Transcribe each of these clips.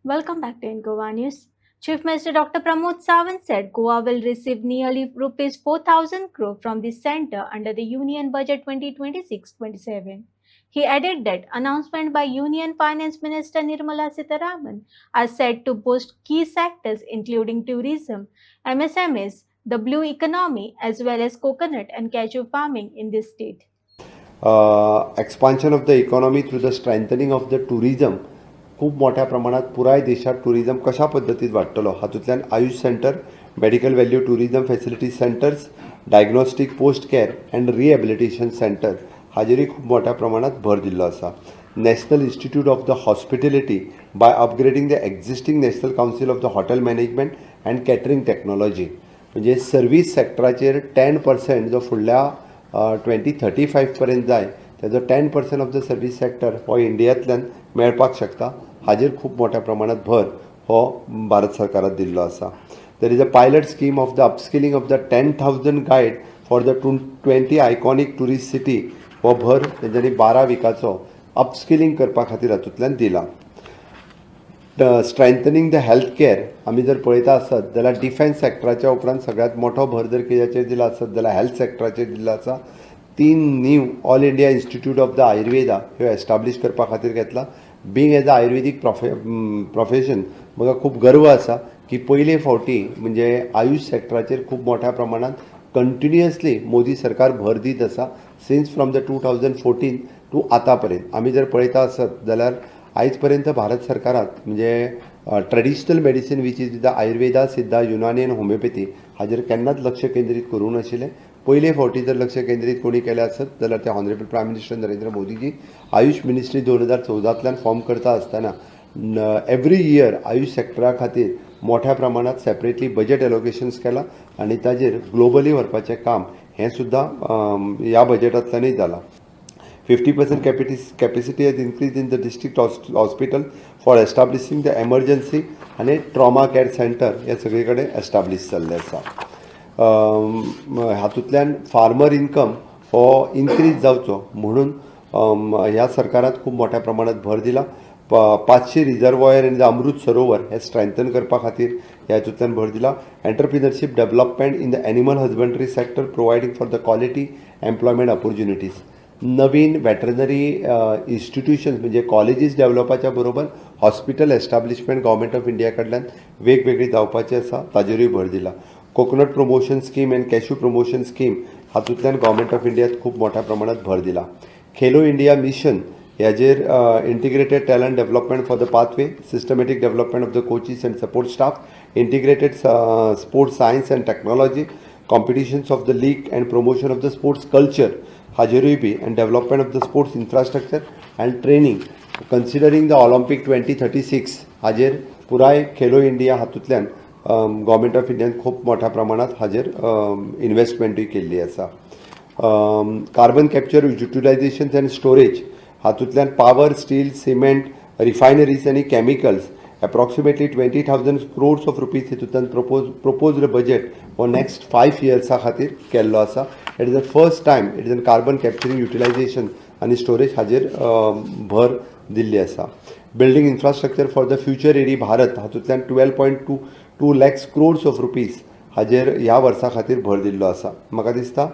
Welcome back to Goa News. Chief Minister Dr. Pramod Sawant said Goa will receive nearly rupees 4,000 crore from the centre under the Union Budget 2026-27. He added that announcement by Union Finance Minister Nirmala Sitharaman are set to boost key sectors including tourism, MSMEs, the blue economy, as well as coconut and cashew farming in this state. Expansion of the economy through the strengthening of the tourism खूप मोठ्या प्रमाणात पुराय देशात tourism कशा पद्धतीत वाडटलो हातूंतल्यान Ayush centre, medical value tourism facility centres, diagnostic post care and rehabilitation centre हाजेरय खूप मोठ्या प्रमाणात भर दिल्लो आसा. National institute of the hospitality by upgrading the existing national council of the hotel management and catering technology म्हणजे सर्व्हिस सेक्टराचेर 10% जो फुडल्या 2035 पर्यंत जाय त्याचो 10% ऑफ द सर्व्हिस सेक्टर हो इंडियांतल्यान मेळपाक शकता. हाजेर खूप मोठ्या प्रमाणात भर हो भारत सरकारान दिल्लो आसा. There is a pilot scheme of the upskilling of the 10,000 guide for the 20 iconic tourist city हो भर तेंच्यांनी 12 विकाचो अपस्किलिंग करपा खातीर हातूंतल्यान दिला. स्ट्रेंथनिंग द हेल्थ केअर आमी जर पळयता आसत जाल्यार डिफेन्स सेक्टराच्या उपरांत सगळ्यात मोठो भर जर कित्याचेर दिला आसत जाल्यार हेल्थ सेक्टराचेर दिल्लो आसा. 3 knew all India institute of the Ayurveda ह्यो एस्टाब्लीश करपा खातीर घेतला. Being as a Ayurvedic profession म्हाका खूब गर्व आसा की पयले फावटी म्हणजे आयुष सेक्टराचेर खूब मोठ्या प्रमाणात कंटिन्युअसली मोदी सरकार भर दीत आसा सिन्स फ्रॉम द 2014 टू आतां पर्यंत. आमी जर पळयता आसत जाल्यार आयज पर्यंत भारत सरकारात म्हणजे traditional medicine which is the Ayurveda, सिद्धा, युनानी आनी होमिओपॅथी हाजेर केन्नाच लक्ष केंद्रीत करूं नाशिल्लें. पयले फावटी जर लक्ष केंद्रीत कोणी केलें आसत जाल्यार ते honourable prime minister Narendra Modiji Ayush ministry 2014तल्यान फॉर्म करता आसतना एवरी इयर आयुष सेक्टरा खातीर मोठ्या प्रमाणात सेपरेटली बजेट एलोकेशन्स केला आनी ताजेर ग्लोबली व्हरपाचें काम हें सुद्दां ह्या बजेटांतल्यानय जालां. 50% capacity has increased in the district hospital for establishing the emergency आणि trauma care center हे सगळीकडे एस्टाब्लीश जाल्ले आसा. हातूंतल्यान फार्मर इन्कम हो इन्क्रीज जावचो म्हणून ह्या सरकारात खूब मोठ्या प्रमाणात भर दिला. 500 reservoir in the Amrit Sarovar हे स्ट्रेंथन करपा खातीर ह्या हातूंतल्यान भर दिला. Entrepreneurship development in the animal husbandry sector providing for the quality employment opportunities. नवीन वेटरनरी इन्स्टिट्यूशन्स म्हणजे कॉलेजीस डेव्हलपाच्या बरोबर hospital establishment government of India कडल्यान वेगवेगळी जावपाची आसा ताजेरूय भर दिला. Coconut promotion scheme and cashew promotion scheme हातूंतल्यान गव्हर्मेंट ऑफ इंडियात खूब मोठ्या प्रमाणात भर दिला. खेलो इंडिया मिशन ह्याचेर integrated talent development for the pathway, systematic development of the coaches and support staff, integrated sports science and technology, competitions of the league and promotion of the sports culture हाजेरूय बी and development of the sports infrastructure and training considering the Olympic 2036 हाजेर पुराय Khelo India हातूंतल्यान government of इंडियान खूब मोठ्या प्रमाणात हाजेर इन्व्हेस्टमेंटूय केल्ली आसा. Carbon capture utilisation and storage हातूंतल्यान पॉवर, स्टील, सिमेंट, रिफायनरीज आनी chemicals approximately 20,000 crores of rupees हितूंतल्यान प्रपोज्ड बजेट हो नेक्स्ट 5 yearsा खातीर केल्लो आसा. It is the first time it is on carbon capturing utilisation आनी स्टोरेज हाजेर भर दिल्ली आसा. Building infrastructure for the future ready Bharat हातूंतल्यान 12.2 lakhs crores ऑफ रुपीज हाजेर ह्या वर्सा खातीर भर दिल्लो आसा. म्हाका दिसता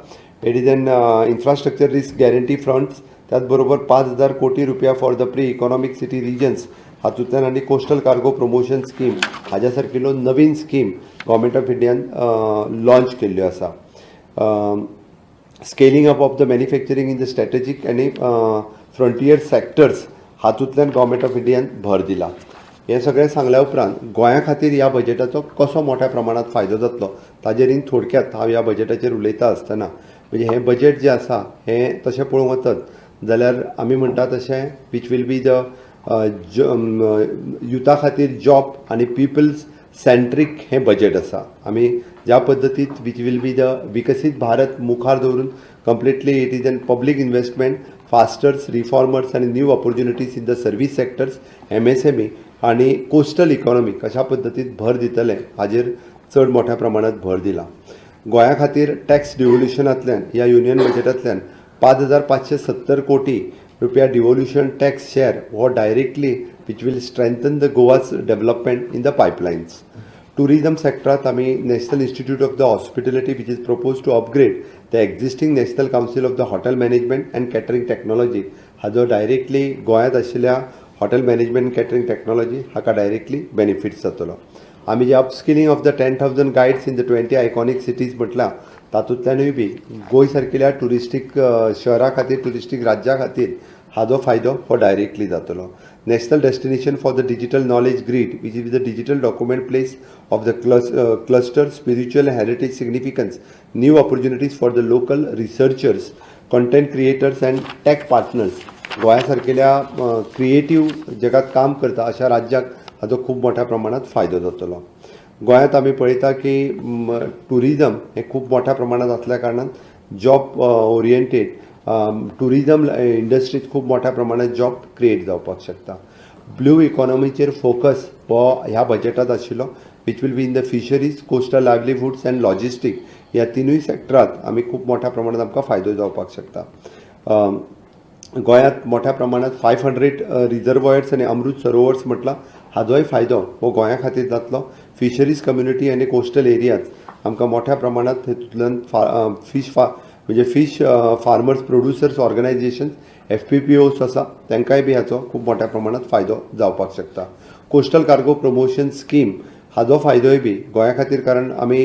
it is an infrastructure risk guarantee funds त्याच बरोबर 5,000 कोटी रुपया for the pre economic city regions हातूंतल्यान आनी कोस्टल कार्गो प्रमोशन स्कीम हाज्या सारकिल्लो नवीन स्कीम गव्हर्मेंट ऑफ इंडियान लॉन्च केल्ल्यो आसा. Scaling up of the manufacturing in the strategic आनी फ्रंटियर सेक्टर्स हातूंतल्यान गव्हर्मेंट ऑफ इंडियान भर दिला. हे सगळें सांगल्या उपरांत गोंया खातीर ह्या बजेटाचो कसो मोठ्या प्रमाणात फायदो जातलो ताजेर थोडक्यात हांव ह्या बजेटाचेर उलयता आसतना म्हणजे हें बजेट जें आसा हें तशें पळोवंक वचत जाल्यार आमी म्हणटा तशें वीच वील बी द युथा खातीर जॉब आनी पिपल्स सेंट्रीक हें बजेट आसा. आमी ज्या पद्दतीत we will be the Viksit Bharat मुखार दवरून completely it is an public investment, fasters, reformers आनी new opportunities in the service sectors, MSME आनी कोस्टल इकॉनॉमी कशा पद्दतीत भर दितले हाजेर चड मोठ्या प्रमाणात भर दिला. गोंया खातीर टॅक्स डिव्होल्युशनांतल्यान ह्या युनियन बजेटांतल्यान 5,570 कोटी रुपया डिव्होल्युशन टॅक्स शेअर हो directly which will strengthen the Goa's development in the pipelines. Tourism sectoरात आम्ही national institute of the hospitality which is proposed to upgrade the existing National Council of the Hotel Management and Catering Technology हाजो directly गोंयांत आशिल्ल्या hotel management catering technology हाका directly benefits जातलो. आमी जे upskilling of the 10,000 guides in the 20 iconic cities म्हटलां तातूंतल्यानूय बी गोंय सारकिल्या टुरिस्टीक शहरा खातीर टुरिस्टीक राज्या खातीर हाजो फायदो हो डायरेक्टली जातलो. National destination for the digital knowledge grid which is the digital document place of the cluster spiritual heritage significance, new opportunities for the local researchers, content creators and tech partners. गोंया सारकिल्या creative जगात काम करता अशा राज्याक हाजो खूब मोठ्या प्रमाणात फायदो जातलो. गोंयांत आमी पळयता की टुरिजम हे खूब मोठ्या प्रमाणात आसल्या कारणान जॉब ओरिएंटेड टुरिजम इंडस्ट्रीत खूब मोठ्या प्रमाणात जॉब क्रिएट जावपाक शकता. ब्लू इकॉनॉमीचेर फोकस हो ह्या बजेटात आशिल्लो which will be in the fisheries, coastal livelihoods and logistics. ह्या तिनूय सेक्टरात आमी खूब मोठ्या प्रमाणात आमकां फायदो जावपाक शकता. गोंयांत मोठ्या प्रमाणात 500 रिजर्वॉयर्स आनी अमृत सरोवर्स म्हटलां हाजोय फायदो हो गोंया खातीर जातलो. फिशरीज कम्युनिटी आनी कोस्टल एरियाज आमकां मोठ्या प्रमाणात हेतूंतल्यान म्हणजे fish farmers producers organisations FPPOs आसा तांकांय बी हाचो खूब मोठ्या प्रमाणात फायदो जावपाक शकता. कोस्टल कार्गो प्रमोशन स्कीम हाजो फायदोय बी गोंया खातीर कारण आमी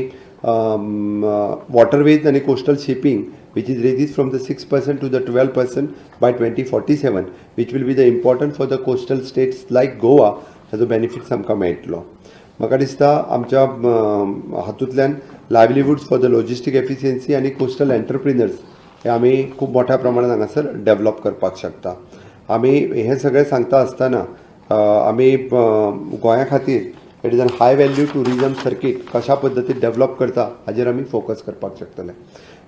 वॉटरवेज आनी coastal shipping which is reduced from the 6% to the 12% by 2047, which will be the important for the coastal states like Goa Hajo benefits आमकां मेळटलो. म्हाका दिसता आमच्या हातूंतल्यान लायव्हलीहूड्स फॉर द लॉजिस्टीक एफिशियन्सी आनी कोस्टल एंटरप्रिनर्स हे आमी खूब मोठ्या प्रमाणात हांगासर डेव्हलप करपाक शकता. आमी हें सगळें सांगता आसतना आमी गोंया खातीर it is N high value tourism circuit कशा पद्दतीन डेव्हलप करता हाजेर आमी फोकस करपाक शकतले.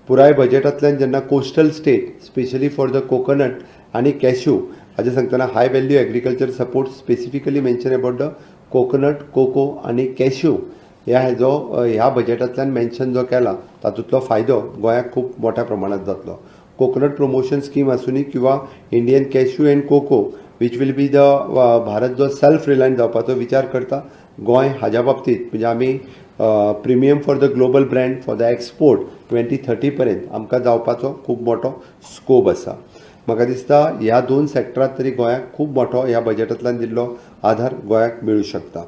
पुराय बजेटांतल्यान जेन्ना coastal state specially for the coconut आनी कॅश्यू हाजे सांगतना high value agriculture support specifically mention about the coconut cocoa आनी कॅश्यू ह्या बजेटांतल्यान मेन्शन जो केला तातूंतलो फायदो गोंयाक खूब मोठ्या प्रमाणात जातलो. कोकोनट प्रमोशन स्कीम आसूनी किंवा Indian cashew and cocoa which will be the Bharat जो सेल्फ रिलायंट जावपाचो विचार करता गोंय हाज्या बाबतीत म्हणजे आमी premium for the global brand for the export 2030 पर्यंत आमकां जावपाचो खूब मोठो स्कोप आसा. म्हाका दिसता ह्या दोन सेक्टरांत तरी गोंयाक खूब मोठो ह्या बजेटांतल्यान दिल्लो आधार गोंयाक मेळूं शकता.